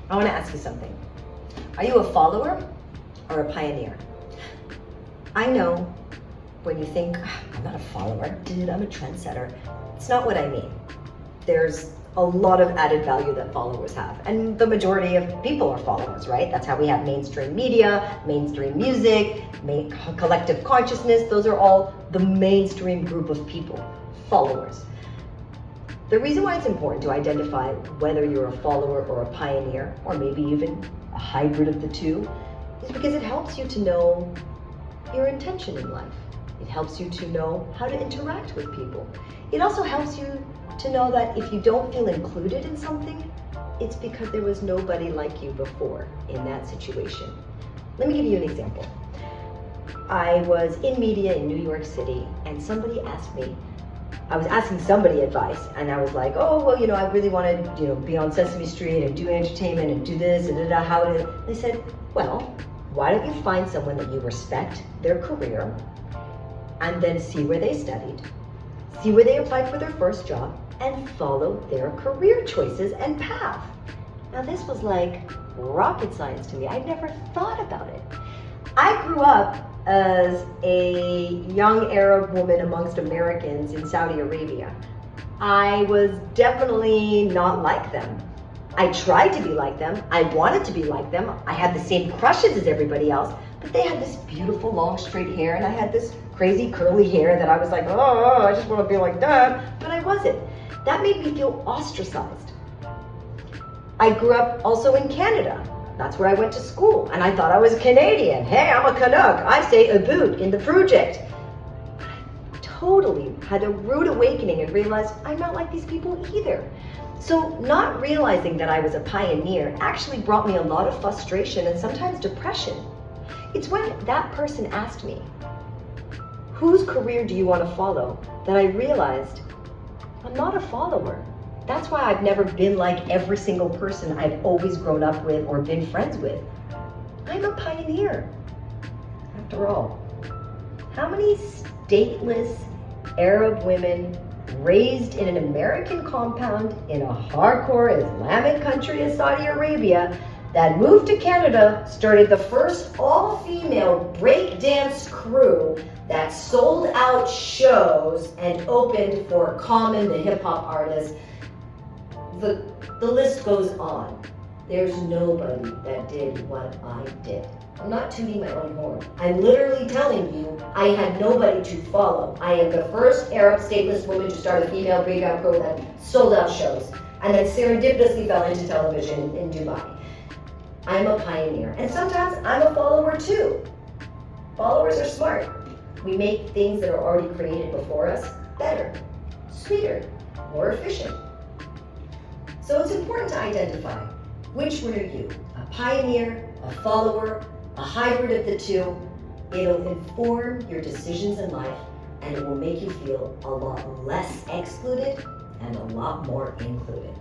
I want to ask you something. Are you a follower or a pioneer? I know when you think, I'm not a follower, dude, I'm a trendsetter. It's not what I mean. There's a lot of added value that followers have. And the majority of people are followers, right? That's how we have mainstream media, mainstream music, collective consciousness. Those are all the mainstream group of people, followers. The reason why it's important to identify whether you're a follower or a pioneer, or maybe even a hybrid of the two, is because it helps you to know your intention in life. It helps you to know how to interact with people. It also helps you to know that if you don't feel included in something, it's because there was nobody like you before in that situation. Let me give you an example. I was in media in New York City, and somebody asked me, I was asking somebody advice, and I was like, oh, well, I really want to, be on Sesame Street and do entertainment and do this and how to. They said, well, why don't you find someone that you respect their career, and then see where they studied, see where they applied for their first job, and follow their career choices and path. Now this was like rocket science to me. I'd never thought about it. I grew up as a young Arab woman amongst Americans in Saudi Arabia. I was definitely not like them. I tried to be like them. I wanted to be like them. I had the same crushes as everybody else, but they had this beautiful long straight hair, and I had this crazy curly hair that I was like, oh, I just want to be like that, but I wasn't. That made me feel ostracized. I grew up also in Canada. That's where I went to school, and I thought I was a Canadian. Hey, I'm a Canuck. I say a boot in the project. But I totally had a rude awakening and realized I'm not like these people either. So not realizing that I was a pioneer actually brought me a lot of frustration and sometimes depression. It's when that person asked me, whose career do you want to follow, that I realized I'm not a follower. That's why I've never been like every single person I've always grown up with or been friends with. I'm a pioneer. After all, how many stateless Arab women raised in an American compound in a hardcore Islamic country as Saudi Arabia that moved to Canada, started the first all-female breakdance crew that sold out shows and opened for Common, the hip-hop artist. The list goes on. There's nobody that did what I did. I'm not tooting my own horn. I'm literally telling you I had nobody to follow. I am the first Arab stateless woman to start a female breakout crew that sold out shows and then serendipitously fell into television in Dubai. I'm a pioneer, and sometimes I'm a follower too. Followers are smart. We make things that are already created before us better, sweeter, more efficient. So it's important to identify, which one are you? A pioneer, a follower, a hybrid of the two? It'll inform your decisions in life, and it will make you feel a lot less excluded and a lot more included.